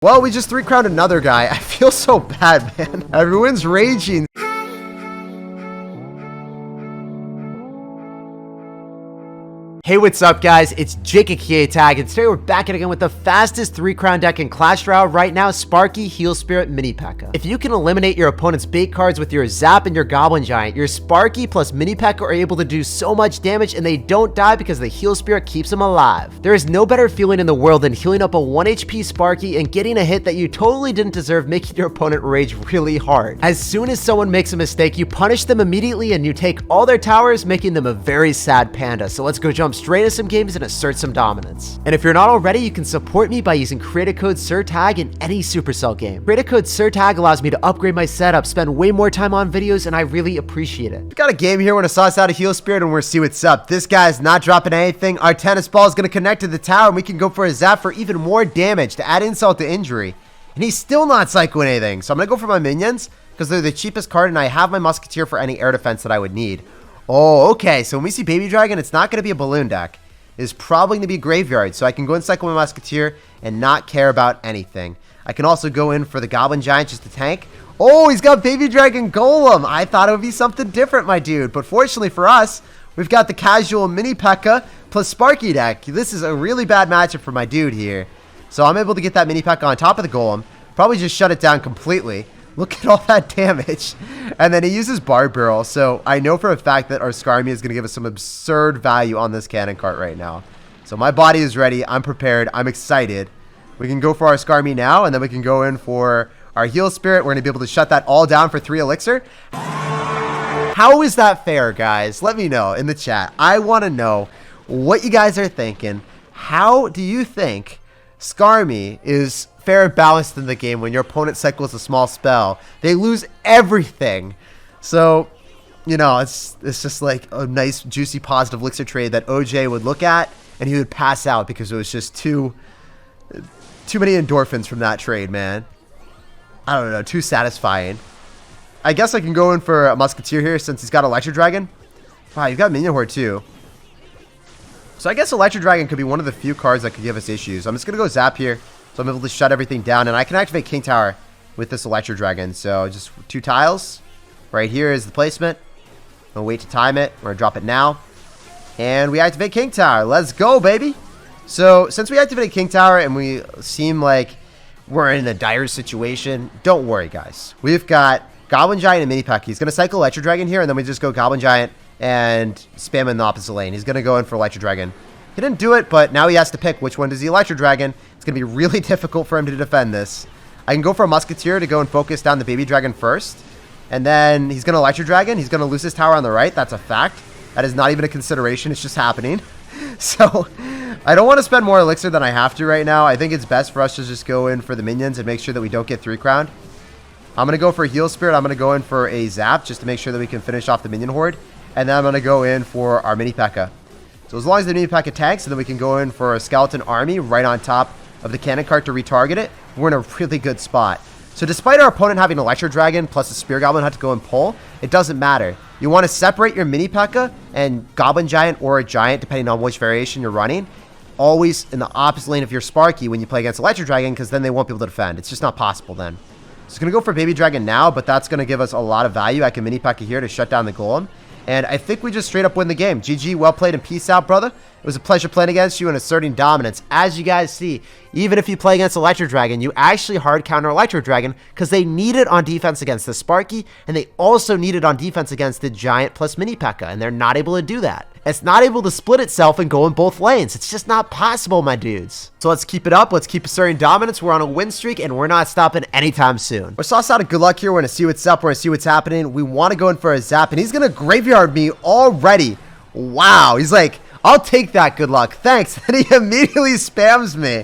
Well, we just 3-crowned another guy. I feel so bad, man. Everyone's raging. Hey, what's up, guys? It's SirTagCR, and today we're back at it again with the fastest 3-crown deck in Clash Royale right now, Sparky, Heal Spirit, Mini P.E.K.K.A. If you can eliminate your opponent's bait cards with your Zap and your Goblin Giant, your Sparky plus Mini P.E.K.K.A. are able to do so much damage, and they don't die because the Heal Spirit keeps them alive. There is no better feeling in the world than healing up a 1 HP Sparky and getting a hit that you totally didn't deserve, making your opponent rage really hard. As soon as someone makes a mistake, you punish them immediately and you take all their towers, making them a very sad panda. So let's go jump straight into some games and assert some dominance. And if you're not already, you can support me by using creator code SirTag in any Supercell game. Creator code SirTag allows me to upgrade my setup, spend way more time on videos, and I really appreciate it. We got a game here when I saw us out of Heal Spirit, and we're gonna see what's up. This guy's not dropping anything. Our tennis ball is gonna connect to the tower, and we can go for a zap for even more damage to add insult to injury. And he's still not cycling anything, so I'm gonna go for my minions because they're the cheapest card, and I have my musketeer for any air defense that I would need. Oh, okay, so when we see Baby Dragon, it's not gonna be a balloon deck. Is probably going to be graveyard, so I can go and cycle my musketeer and not care about anything. I can also go in for the Goblin Giant just to tank. Oh, he's got Baby Dragon Golem. I thought it would be something different, my dude, but fortunately for us, we've got the casual Mini P.E.K.K.A. plus Sparky deck. This is a really bad matchup for my dude here, so I'm able to get that Mini P.E.K.K.A. on top of the Golem, probably just shut it down completely. Look at all that damage. And then he uses Barb Barrel, so I know for a fact that our Skarmy is going to give us some absurd value on this cannon cart right now. So my body is ready. I'm prepared. I'm excited. We can go for our Skarmy now, and then we can go in for our Heal Spirit. We're going to be able to shut that all down for 3 elixir. How is that fair, guys? Let me know in the chat. I want to know what you guys are thinking. How do you think Skarmy is fair and balanced in the game when your opponent cycles a small spell? They lose everything. So, you know, it's just like a nice, juicy, positive elixir trade that OJ would look at and he would pass out because it was just too many endorphins from that trade, man. I don't know, too satisfying. I guess I can go in for a musketeer here since he's got Electro Dragon. Wow, you've got Minion Horde too. So I guess Electro Dragon could be one of the few cards that could give us issues. I'm just going to go Zap here. So I'm able to shut everything down. And I can activate King Tower with this Electro Dragon. So just 2 tiles. Right here is the placement. I'll wait to time it. We're going to drop it now. And we activate King Tower. Let's go, baby. So since we activated King Tower and we seem like we're in a dire situation, don't worry, guys. We've got Goblin Giant and Mini P.E.K.K.A. He's going to cycle Electro Dragon here. And then we just go Goblin Giant and spam in the opposite lane. He's going to go in for Electro Dragon. He didn't do it, but now he has to pick which one does he Electro Dragon. It's going to be really difficult for him to defend this. I can go for a Musketeer to go and focus down the Baby Dragon first. And then he's going to Electro Dragon. He's going to lose his tower on the right. That's a fact. That is not even a consideration. It's just happening. So I don't want to spend more elixir than I have to right now. I think it's best for us to just go in for the minions and make sure that we don't get 3-crowned. I'm going to go for a Heal Spirit. I'm going to go in for a Zap just to make sure that we can finish off the Minion Horde. And then I'm going to go in for our Mini P.E.K.K.A. So as long as the Mini P.E.K.K.A. tanks, and then we can go in for a Skeleton Army right on top of the cannon cart to retarget it, we're in a really good spot. So despite our opponent having Electro Dragon plus a Spear Goblin had to go and pull, it doesn't matter. You want to separate your Mini P.E.K.K.A. and Goblin Giant or a Giant, depending on which variation you're running, always in the opposite lane of your Sparky when you play against Electro Dragon, because then they won't be able to defend. It's just not possible then. So it's going to go for Baby Dragon now, but that's going to give us a lot of value. I can Mini P.E.K.K.A. here to shut down the Golem. And I think we just straight up win the game. GG, well played, and peace out, brother. It was a pleasure playing against you and asserting dominance. As you guys see, even if you play against Electro Dragon, you actually hard counter Electro Dragon because they need it on defense against the Sparky, and they also need it on defense against the Giant plus Mini P.E.K.K.A., and they're not able to do that. It's not able to split itself and go in both lanes. It's just not possible, my dudes. So let's keep it up. Let's keep asserting dominance. We're on a win streak, and we're not stopping anytime soon. We're sauce out of good luck here. We're going to see what's up. We're going to see what's happening. We want to go in for a Zap, and he's going to graveyard me already. Wow. He's like, I'll take that good luck. Thanks. And he immediately spams me.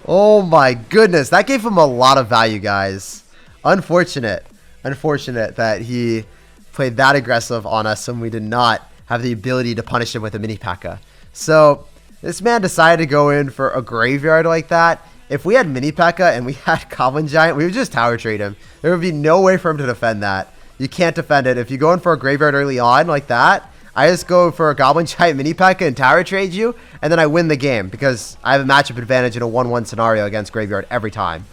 Oh, my goodness. That gave him a lot of value, guys. Unfortunate that he played that aggressive on us, and we did not have the ability to punish him with a Mini P.E.K.K.A. So this man decided to go in for a graveyard like that. If we had Mini P.E.K.K.A. and we had Goblin Giant, we would just tower trade him. There would be no way for him to defend that. You can't defend it. If you go in for a graveyard early on like that, I just go for a Goblin Giant Mini P.E.K.K.A. and tower trade you, and then I win the game because I have a matchup advantage in a 1-1 scenario against graveyard every time.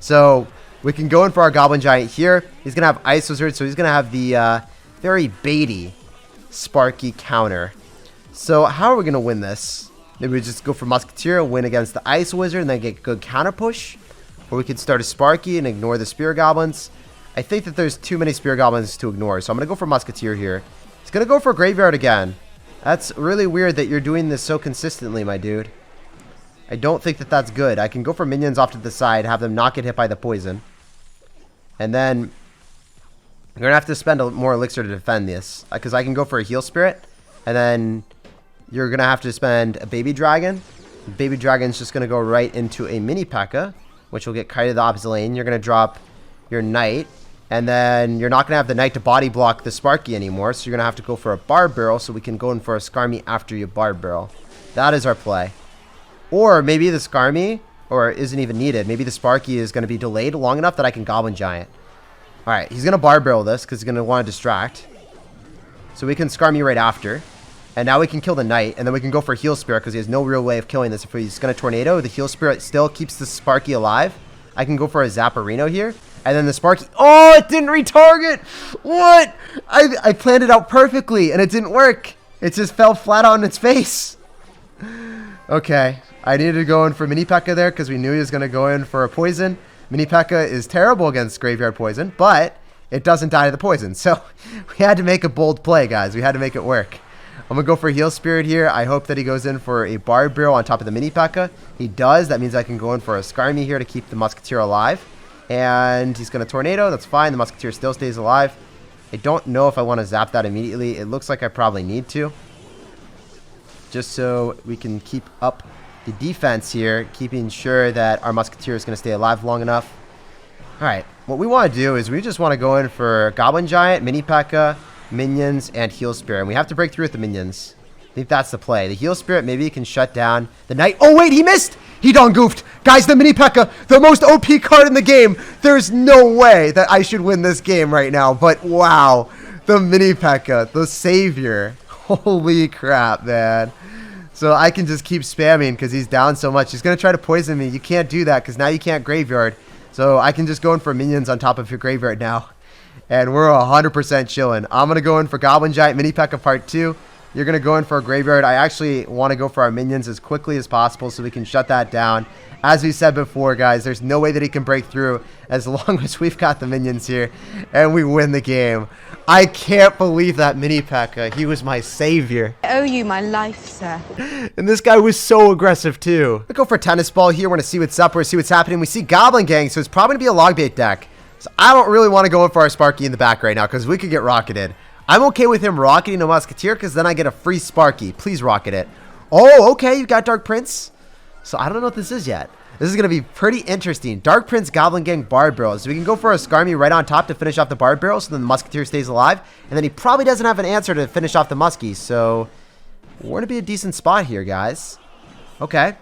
So we can go in for our Goblin Giant here. He's going to have Ice Wizard, so he's going to have the very baity Sparky counter. So how are we going to win this? Maybe we just go for Musketeer, win against the Ice Wizard, and then get good counter push. Or we could start a Sparky and ignore the Spear Goblins. I think that there's too many Spear Goblins to ignore, so I'm going to go for Musketeer here. He's going to go for Graveyard again. That's really weird that you're doing this so consistently, my dude. I don't think that that's good. I can go for minions off to the side, have them not get hit by the poison. And then you're going to have to spend more elixir to defend this. Because I can go for a Heal Spirit. And then you're going to have to spend a Baby Dragon. Baby Dragon's just going to go right into a Mini P.E.K.K.A. which will get kited to the opposite lane. You're going to drop your Knight. And then you're not going to have the Knight to body block the Sparky anymore. So you're going to have to go for a Barb Barrel. So we can go in for a Skarmy after you Barb Barrel. That is our play. Or maybe the Skarmy isn't even needed. Maybe the Sparky is going to be delayed long enough that I can Goblin Giant. Alright, he's going to Barb Barrel this because he's going to want to distract. So we can Skarmy right after. And now we can kill the Knight. And then we can go for Heal Spirit because he has no real way of killing this. If he's going to Tornado, the Heal Spirit still keeps the Sparky alive. I can go for a Zapperino here. And then the Sparky... Oh, it didn't retarget! What? I planned it out perfectly and it didn't work. It just fell flat on its face. Okay. I needed to go in for Mini P.E.K.K.A. there because we knew he was going to go in for a poison. Mini P.E.K.K.A. is terrible against Graveyard Poison, but it doesn't die to the poison. So we had to make a bold play, guys. We had to make it work. I'm going to go for Heal Spirit here. I hope that he goes in for a Barb Barrel on top of the Mini P.E.K.K.A. He does. That means I can go in for a Skarmy here to keep the Musketeer alive. And he's going to Tornado. That's fine. The Musketeer still stays alive. I don't know if I want to zap that immediately. It looks like I probably need to. Just so we can keep up the defense here, keeping sure that our Musketeer is going to stay alive long enough. Alright, what we want to do is we just want to go in for Goblin Giant, Mini P.E.K.K.A., Minions, and Heal Spirit. And we have to break through with the Minions. I think that's the play. The Heal Spirit, maybe he can shut down the Knight. Oh wait, he missed! He done goofed! Guys, the Mini P.E.K.K.A., the most OP card in the game! There's no way that I should win this game right now, but wow. The Mini P.E.K.K.A., the savior. Holy crap, man. So I can just keep spamming because he's down so much. He's going to try to poison me. You can't do that because now you can't Graveyard. So I can just go in for minions on top of your Graveyard now. And we're 100% chilling. I'm going to go in for Goblin Giant Mini P.E.K.K.A. Part 2. You're going to go in for a Graveyard. I actually want to go for our minions as quickly as possible so we can shut that down. As we said before, guys, there's no way that he can break through as long as we've got the minions here and we win the game. I can't believe that Mini P.E.K.K.A. He was my savior. I owe you my life, sir. And this guy was so aggressive too. We go for Tennis Ball here. We're going to see what's up. We're going to see what's happening. We see Goblin Gang, so it's probably going to be a log bait deck. So I don't really want to go in for our Sparky in the back right now because we could get rocketed. I'm okay with him rocketing a Musketeer because then I get a free Sparky. Please rocket it. Oh, okay. You got Dark Prince. So I don't know what this is yet. This is going to be pretty interesting. Dark Prince, Goblin Gang, Barb Barrel. So we can go for a Skarmy right on top to finish off the Barb Barrel so then the Musketeer stays alive. And then he probably doesn't have an answer to finish off the Muskie. So we're going to be a decent spot here, guys. Okay.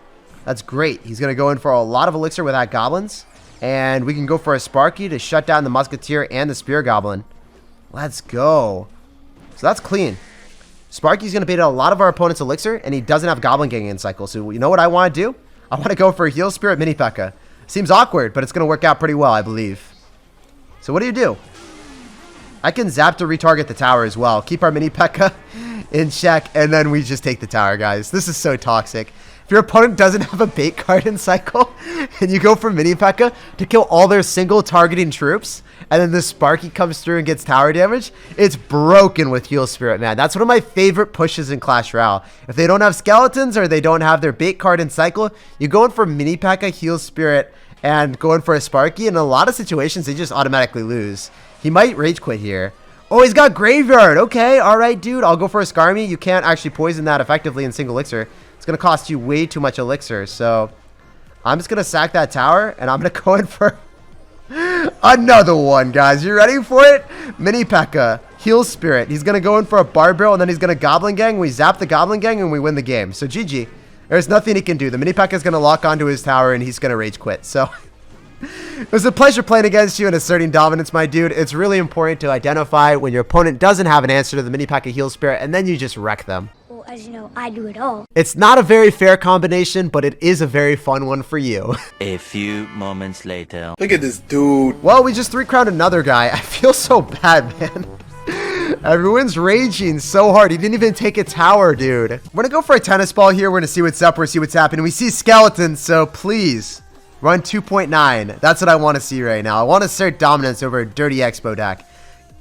That's great. He's going to go in for a lot of elixir without goblins. And we can go for a Sparky to shut down the Musketeer and the Spear Goblin. Let's go. So that's clean. Sparky's going to bait out a lot of our opponent's elixir, and he doesn't have Goblin Gang in cycle. So you know what I want to do? I want to go for a Heal Spirit Mini P.E.K.K.A. Seems awkward, but it's going to work out pretty well, I believe. So what do? I can zap to retarget the tower as well. Keep our Mini P.E.K.K.A. in check, and then we just take the tower, guys. This is so toxic. If your opponent doesn't have a bait card in cycle, and you go for Mini P.E.K.K.A. to kill all their single targeting troops, and then the Sparky comes through and gets tower damage, it's broken with Heal Spirit, man. That's one of my favorite pushes in Clash Royale. If they don't have skeletons or they don't have their bait card in cycle, you go in for Mini P.E.K.K.A., Heal Spirit, and go in for a Sparky. In a lot of situations, they just automatically lose. He might rage quit here. Oh, he's got Graveyard. Okay, all right, dude. I'll go for a Skarmy. You can't actually poison that effectively in single elixir. It's going to cost you way too much elixir. So I'm just going to sack that tower, and I'm going to go in for another one, guys. You ready for it? Mini P.E.K.K.A. Heal Spirit. He's going to go in for a Barb Barrel, and then he's going to Goblin Gang. We zap the Goblin Gang, and we win the game. So GG. There's nothing he can do. The Mini P.E.K.K.A. is going to lock onto his tower, and he's going to rage quit. So it was a pleasure playing against you and asserting dominance, my dude. It's really important to identify when your opponent doesn't have an answer to the Mini P.E.K.K.A. Heal Spirit, and then you just wreck them. Because, you know, I do it all. It's not a very fair combination, but it is a very fun one for you. A few moments later. Look at this dude. Well, we just 3-crowned another guy. I feel so bad, man. Everyone's raging so hard. He didn't even take a tower, dude. We're gonna go for a tennis ball here. We're gonna see what's up. We're gonna see what's happening. We see skeletons, so please run 2.9. That's what I want to see right now. I want to assert dominance over a dirty expo deck.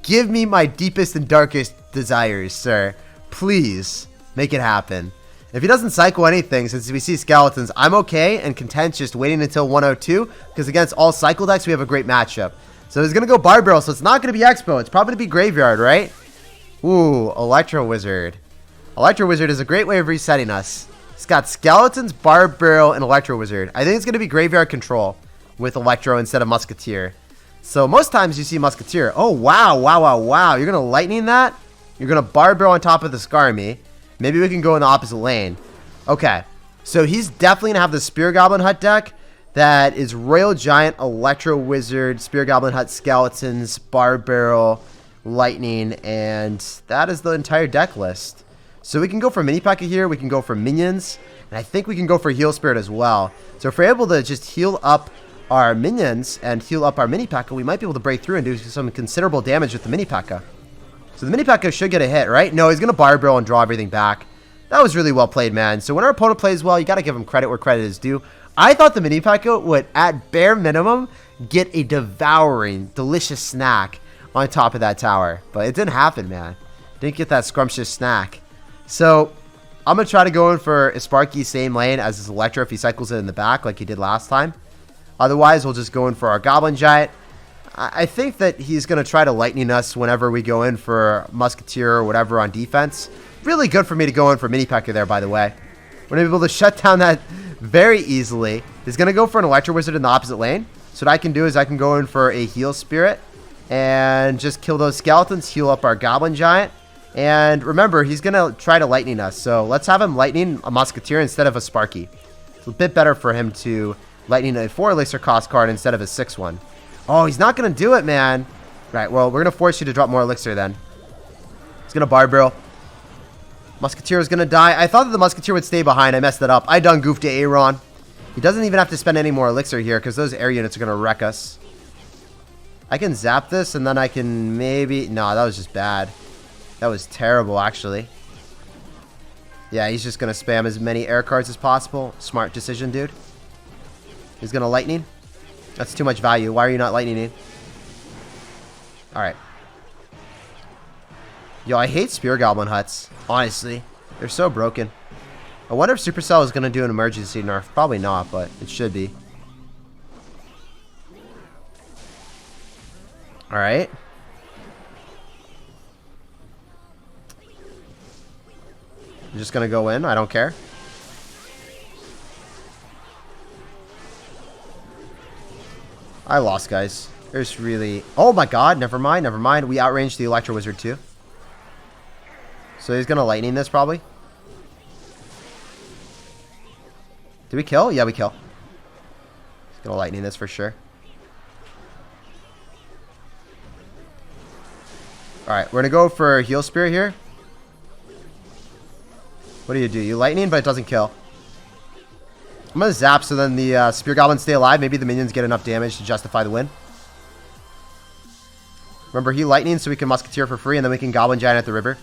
Give me my deepest and darkest desires, sir. Please make it happen. If he doesn't cycle anything, since we see skeletons, I'm okay and content just waiting until 102, because against all cycle decks, we have a great matchup. So he's going to go Bar Barrel, so it's not going to be Expo. It's probably going to be Graveyard, right? Ooh, Electro Wizard. Electro Wizard is a great way of resetting us. It's got Skeletons, Bar Barrel, and Electro Wizard. I think it's going to be Graveyard Control with Electro instead of Musketeer. So most times you see Musketeer. Oh, wow, wow, wow, wow. You're going to Lightning that? You're going to Bar Barrel on top of the Skarmy. Maybe we can go in the opposite lane. Okay, so he's definitely going to have the Spear Goblin Hut deck. That is Royal Giant, Electro Wizard, Spear Goblin Hut, Skeletons, Bar Barrel, Lightning, and that is the entire deck list. So we can go for Mini P.E.K.K.A here, we can go for Minions, and I think we can go for Heal Spirit as well. So if we're able to just heal up our Minions and heal up our Mini P.E.K.K.A, we might be able to break through and do some considerable damage with the Mini P.E.K.K.A. So the Mini P.E.K.K.A should get a hit, right? No, he's going to Bar Barrel and draw everything back. That was really well played, man. So when our opponent plays well, you got to give him credit where credit is due. I thought the Mini P.E.K.K.A would, at bare minimum, get a devouring, delicious snack on top of that tower. But it didn't happen, man. Didn't get that scrumptious snack. So I'm going to try to go in for a Sparky same lane as his Electro if he cycles it in the back like he did last time. Otherwise, we'll just go in for our Goblin Giant. I think that he's going to try to Lightning us whenever we go in for Musketeer or whatever on defense. Really good for me to go in for Mini P.E.K.K.A there, by the way. We're going to be able to shut down that very easily. He's going to go for an Electro Wizard in the opposite lane. So what I can do is I can go in for a Heal Spirit and just kill those Skeletons, heal up our Goblin Giant. And remember, he's going to try to Lightning us. So let's have him Lightning a Musketeer instead of a Sparky. It's a bit better for him to Lightning a 4 elixir cost card instead of a 6 one. Oh, he's not going to do it, man. Right, well, we're going to force you to drop more elixir then. He's going to Bar Barrel. Musketeer is going to die. I thought that the Musketeer would stay behind. I messed that up. I done goofed to Aaron. He doesn't even have to spend any more elixir here because those air units are going to wreck us. I can zap this and then I can maybe... No, that was just bad. That was terrible, actually. Yeah, he's just going to spam as many air cards as possible. Smart decision, dude. He's going to Lightning. That's too much value. Why are you not Lightning? Alright. Yo, I hate Spear Goblin Huts. Honestly. They're so broken. I wonder if Supercell is going to do an emergency nerf. Probably not, but it should be. Alright. I'm just going to go in. I don't care. I lost, guys. There's really... Oh my god, never mind, never mind. We outranged the Electro Wizard too. So he's gonna Lightning this probably. Did we kill? Yeah, we kill. He's gonna Lightning this for sure. Alright, we're gonna go for Heal Spirit here. What do? You Lightning, but it doesn't kill. I'm going to zap so then the Spear Goblins stay alive. Maybe the minions get enough damage to justify the win. Remember, he Lightning so we can Musketeer for free and then we can Goblin Giant at the river.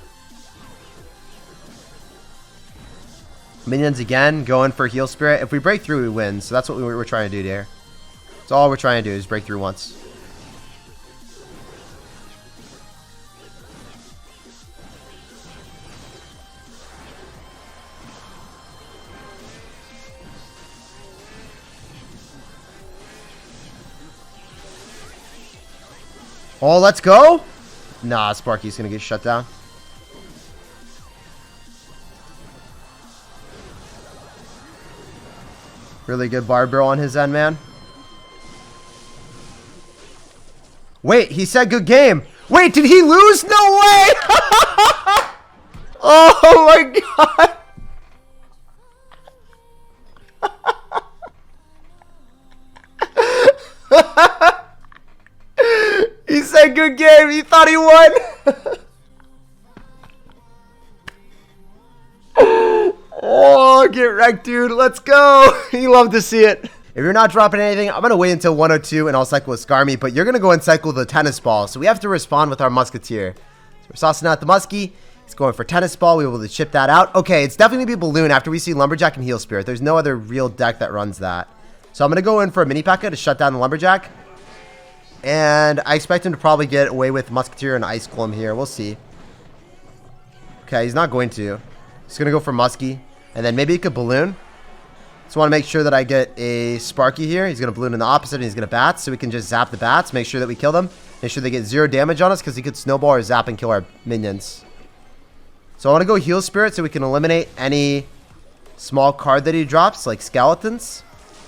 Minions again, going for Heal Spirit. If we break through, we win. So that's what we're trying to do there. That's all we're trying to do is break through once. Oh, let's go. Nah, Sparky's going to get shut down. Really good Bar Barrel on his end, man. Wait, he said good game. Wait, did he lose? No way. Oh, my God. He said good game. He thought he won. Oh, get wrecked, dude. Let's go. You love to see it. If you're not dropping anything, I'm going to wait until 102 and I'll cycle with Skarmy, but you're going to go and cycle the tennis ball. So we have to respond with our musketeer. So we're saucing out the muskie. He's going for tennis ball. We will be able to chip that out. Okay, it's definitely going to be balloon after we see lumberjack and heal spirit. There's no other real deck that runs that. So I'm going to go in for a mini P.E.K.K.A to shut down the lumberjack. And I expect him to probably get away with musketeer and ice golem here. We'll see. Okay, he's not going to. He's going to go for muskie. And then maybe he could balloon. Just want to make sure that I get a Sparky here. He's going to balloon in the opposite and he's going to bats. So we can just zap the bats. Make sure that we kill them. Make sure they get 0 damage on us because he could snowball or zap and kill our minions. So I want to go heal spirit so we can eliminate any small card that he drops like skeletons.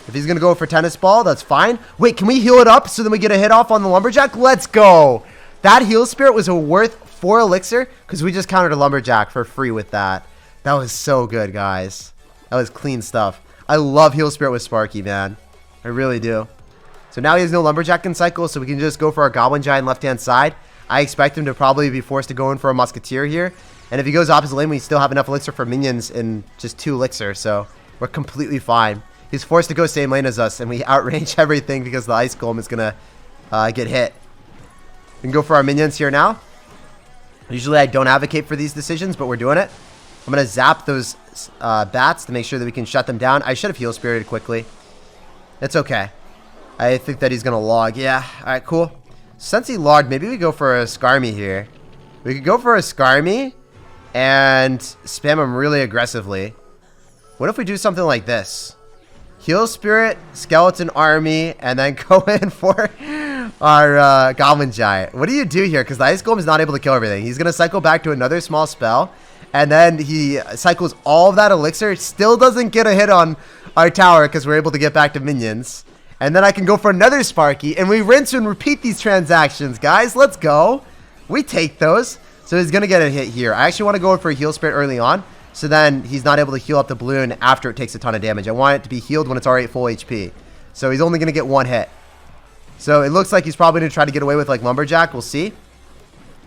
If he's going to go for tennis ball, that's fine. Wait, can we heal it up so then we get a hit off on the lumberjack? Let's go. That heal spirit was worth 4 elixir because we just countered a lumberjack for free with that. That was so good, guys. That was clean stuff. I love heal spirit with Sparky, man. I really do. So now he has no lumberjack in cycle, so we can just go for our goblin giant left-hand side. I expect him to probably be forced to go in for a musketeer here. And if he goes opposite lane, we still have enough elixir for minions in just 2 elixir, so we're completely fine. He's forced to go same lane as us, and we outrange everything because the ice golem is going to get hit. We can go for our minions here now. Usually I don't advocate for these decisions, but we're doing it. I'm going to zap those bats to make sure that we can shut them down. I should have heal spirited quickly. It's okay. I think that he's going to log. Yeah. All right, cool. Since he logged, maybe we go for a Skarmy here. We could go for a Skarmy and spam him really aggressively. What if we do something like this? Heal spirit, skeleton army, and then go in for our goblin giant. What do you do here? Because the ice golem is not able to kill everything. He's going to cycle back to another small spell. And then he cycles all of that elixir. Still doesn't get a hit on our tower because we're able to get back to minions. And then I can go for another Sparky. And we rinse and repeat these transactions, guys. Let's go. We take those. So he's going to get a hit here. I actually want to go for a heal spirit early on. So then he's not able to heal up the balloon after it takes a ton of damage. I want it to be healed when it's already at full HP. So he's only going to get 1 hit. So it looks like he's probably going to try to get away with like lumberjack. We'll see.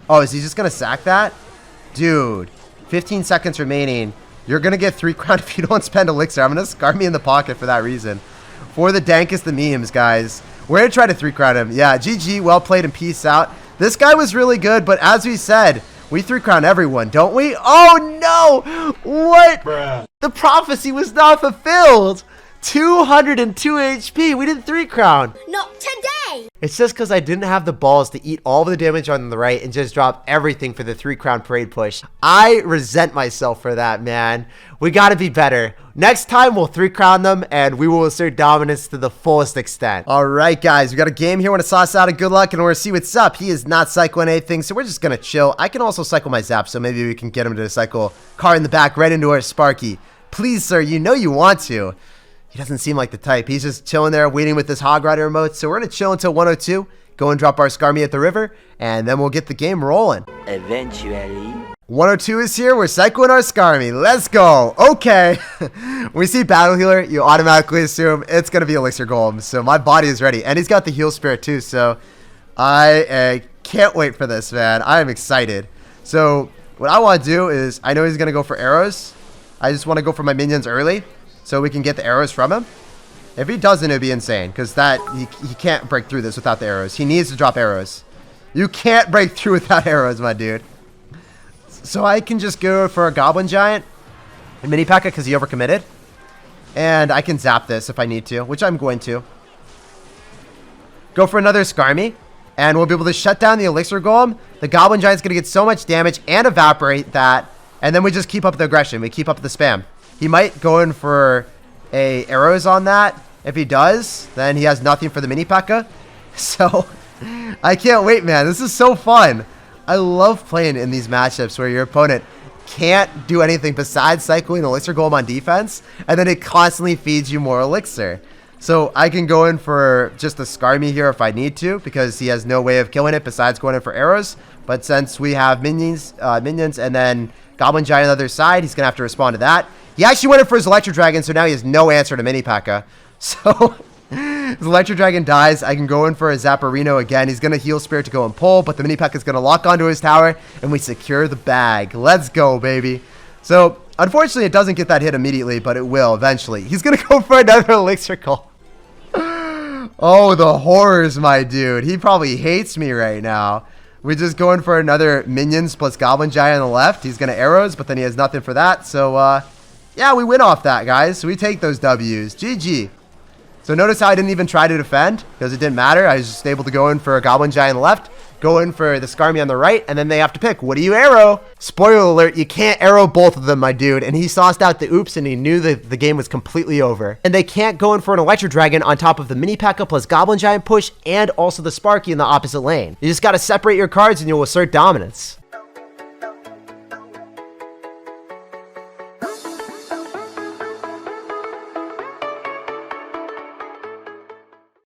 Oh, is he just going to sack that? Dude. 15 seconds remaining. You're going to get 3 crown if you don't spend elixir. I'm going to Skarmy in the pocket for that reason. For the dankest of memes, guys. We're going to try to 3 crown him. Yeah, GG. Well played and peace out. This guy was really good, but as we said, we 3 crown everyone, don't we? Oh, no. What? Bruh. The prophecy was not fulfilled. 202 HP. We didn't 3 crown. Not today. It's just because I didn't have the balls to eat all of the damage on the right and just drop everything for the 3 crown parade push. I resent myself for that, man. We got to be better. Next time, we'll 3 crown them and we will assert dominance to the fullest extent. All right, guys. We got a game here. Want to sauce out a good luck and we're going to see what's up. He is not cycling anything, so we're just going to chill. I can also cycle my zap, so maybe we can get him to cycle car in the back right into our Sparky. Please, sir, you know you want to. He doesn't seem like the type. He's just chilling there waiting with this hog rider remote. So we're going to chill until 102. Go and drop our Skarmy at the river. And then we'll get the game rolling. Eventually. 102 is here. We're cycling our Skarmy. Let's go. Okay. When we see Battle Healer, you automatically assume it's going to be Elixir Golem. So my body is ready. And he's got the Heal Spirit too. So I can't wait for this, man. I am excited. So what I want to do is, I know he's going to go for arrows. I just want to go for my minions early, so we can get the arrows from him. If he doesn't, it'd be insane. Because he can't break through this without the arrows. He needs to drop arrows. You can't break through without arrows, my dude. So I can just go for a Goblin Giant and Mini P.E.K.K.A because he overcommitted. And I can zap this if I need to, which I'm going to. Go for another Skarmy. And we'll be able to shut down the Elixir Golem. The Goblin Giant's going to get so much damage and evaporate that. And then we just keep up the aggression. We keep up the spam. He might go in for arrows on that. If he does, then he has nothing for the mini P.E.K.K.A. So I can't wait, man. This is so fun. I love playing in these matchups where your opponent can't do anything besides cycling Elixir Golem on defense, and then it constantly feeds you more Elixir. So I can go in for just a Skarmy here if I need to, because he has no way of killing it besides going in for arrows. But since we have minions and then Goblin Giant on the other side, he's going to have to respond to that. He actually went in for his Electro Dragon, so now he has no answer to Mini P.E.K.K.A. So his Electro Dragon dies. I can go in for a Zapparino again. He's going to heal Spirit to go and pull, but the Mini P.E.K.K.A is going to lock onto his tower, and we secure the bag. Let's go, baby. So Unfortunately, it doesn't get that hit immediately, but it will eventually. He's going to go for another elixir call. Oh, the horrors, my dude. He probably hates me right now. We're just going for another minions plus goblin giant on the left. He's going to arrows, but then he has nothing for that. So, yeah, we win off that, guys. So we take those W's. GG. So notice how I didn't even try to defend because it didn't matter. I was just able to go in for a goblin giant on the left, go in for the Skarmy on the right, and then they have to pick. What do you arrow? Spoiler alert, you can't arrow both of them, my dude. And he sauced out the oops, and he knew that the game was completely over. And they can't go in for an Electro Dragon on top of the Mini P.E.K.K.A plus Goblin Giant push and also the Sparky in the opposite lane. You just got to separate your cards and you'll assert dominance.